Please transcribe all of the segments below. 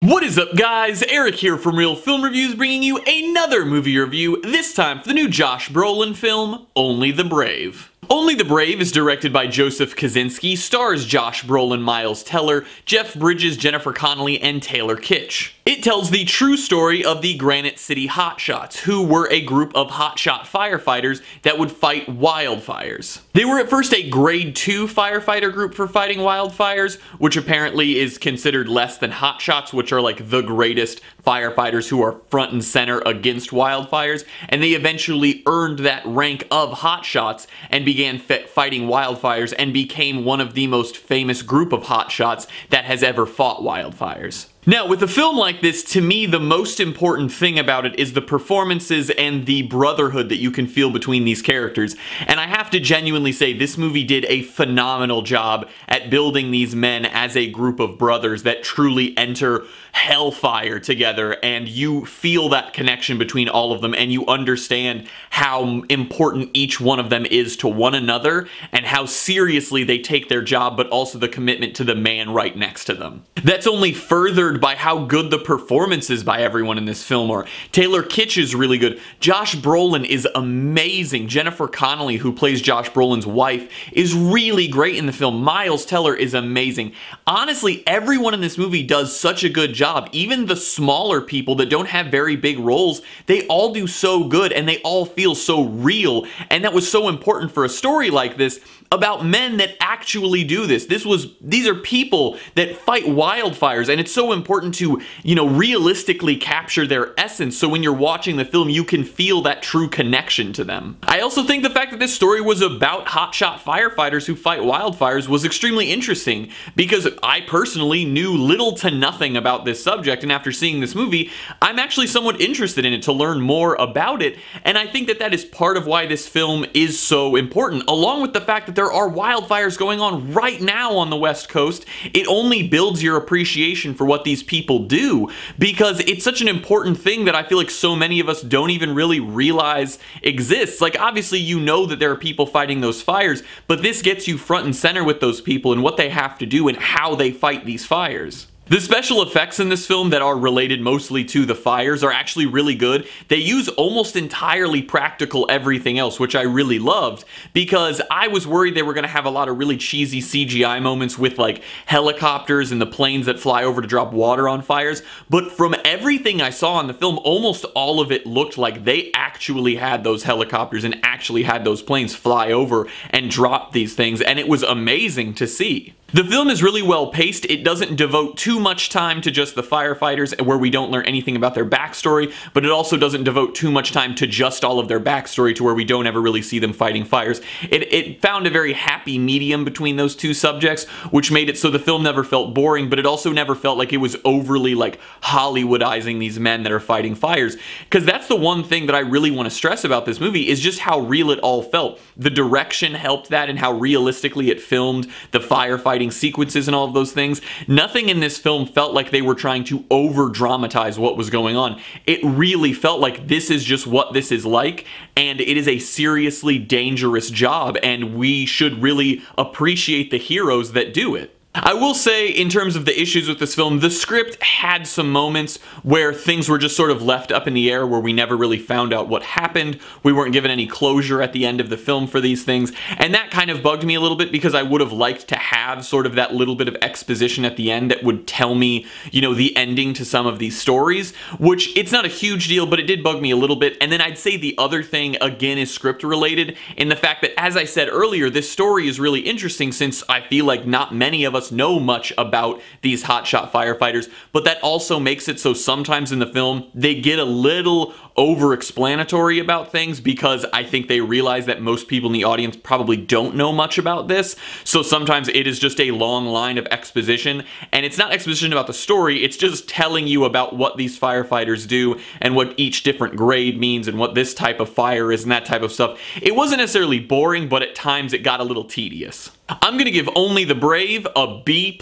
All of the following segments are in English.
What is up, guys? Eric here from Real Film Reviews, bringing you another movie review, this time for the new Josh Brolin film, Only the Brave. Only the Brave is directed by Joseph Kosinski, stars Josh Brolin, Miles Teller, Jeff Bridges, Jennifer Connelly, and Taylor Kitsch. It tells the true story of the Granite City Hotshots, who were a group of hotshot firefighters that would fight wildfires. They were at first a grade 2 firefighter group for fighting wildfires, which apparently is considered less than hotshots, which are like the greatest firefighters who are front and center against wildfires, and they eventually earned that rank of hotshots and began fighting wildfires and became one of the most famous group of hotshots that has ever fought wildfires. Now, with a film like this, to me, the most important thing about it is the performances and the brotherhood that you can feel between these characters. And I have to genuinely say, this movie did a phenomenal job at building these men as a group of brothers that truly enter hellfire together, and you feel that connection between all of them, and you understand how important each one of them is to one another, and how seriously they take their job, but also the commitment to the man right next to them. That's only furthered by how good the performances by everyone in this film are. Taylor Kitsch is really good. Josh Brolin is amazing. Jennifer Connelly, who plays Josh Brolin's wife, is really great in the film. Miles Teller is amazing. Honestly, everyone in this movie does such a good job. Even the smaller people that don't have very big roles, they all do so good and they all feel so real. And that was so important for a story like this about men that actually do this. These are people that fight wildfires, and it's so important to, realistically capture their essence, so when you're watching the film, you can feel that true connection to them. I also think the fact that this story was about hotshot firefighters who fight wildfires was extremely interesting, because I personally knew little to nothing about this subject, and after seeing this movie, I'm actually somewhat interested in it to learn more about it, and I think that that is part of why this film is so important, along with the fact that there are wildfires going on right now on the West Coast. It only builds your appreciation for what these people do, because it's such an important thing that I feel like so many of us don't even really realize exists. Like, obviously you know that there are people fighting those fires, but this gets you front and center with those people and what they have to do and how they fight these fires. The special effects in this film that are related mostly to the fires are actually really good. They use almost entirely practical everything else, which I really loved, because I was worried they were going to have a lot of really cheesy CGI moments with like helicopters and the planes that fly over to drop water on fires, but from everything I saw in the film, almost all of it looked like they actually had those helicopters and actually had those planes fly over and drop these things, and it was amazing to see. The film is really well paced. It doesn't devote too much time to just the firefighters where we don't learn anything about their backstory, but it also doesn't devote too much time to just all of their backstory to where we don't ever really see them fighting fires. It found a very happy medium between those two subjects, which made it so the film never felt boring, but it also never felt like it was overly like Hollywoodizing these men that are fighting fires. Because that's the one thing that I really want to stress about this movie, is just how real it all felt. The direction helped that, and how realistically it filmed the firefighting sequences and all of those things. Nothing in this film felt like they were trying to over dramatize what was going on. It really felt like this is just what this is like, and it is a seriously dangerous job, and we should really appreciate the heroes that do it. I will say, in terms of the issues with this film, the script had some moments where things were just sort of left up in the air, where we never really found out what happened. We weren't given any closure at the end of the film for these things, and that kind of bugged me a little bit, because I would have liked to have sort of that little bit of exposition at the end that would tell me, the ending to some of these stories, which it's not a huge deal, but it did bug me a little bit. And then I'd say the other thing, again, is script related, in the fact that, as I said earlier, this story is really interesting, since I feel like not many of us know much about these hotshot firefighters, but that also makes it so sometimes in the film they get a little over-explanatory about things, because I think they realize that most people in the audience probably don't know much about this, so sometimes it is just a long line of exposition, and it's not exposition about the story, it's just telling you about what these firefighters do and what each different grade means and what this type of fire is and that type of stuff. It wasn't necessarily boring, but at times it got a little tedious. I'm gonna give Only the Brave a B+.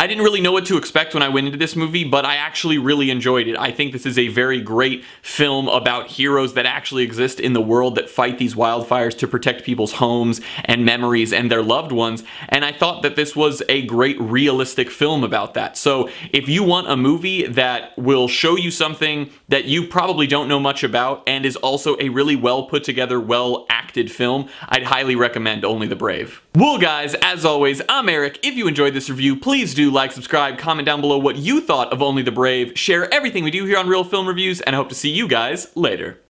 I didn't really know what to expect when I went into this movie, but I actually really enjoyed it. I think this is a very great film about heroes that actually exist in the world that fight these wildfires to protect people's homes and memories and their loved ones, and I thought that this was a great realistic film about that. So if you want a movie that will show you something that you probably don't know much about and is also a really well put together, well acted film, I'd highly recommend Only the Brave. Well guys, as always, I'm Eric. If you enjoyed this review, please do like, subscribe, comment down below what you thought of Only the Brave, share everything we do here on Real Film Reviews, and I hope to see you guys later.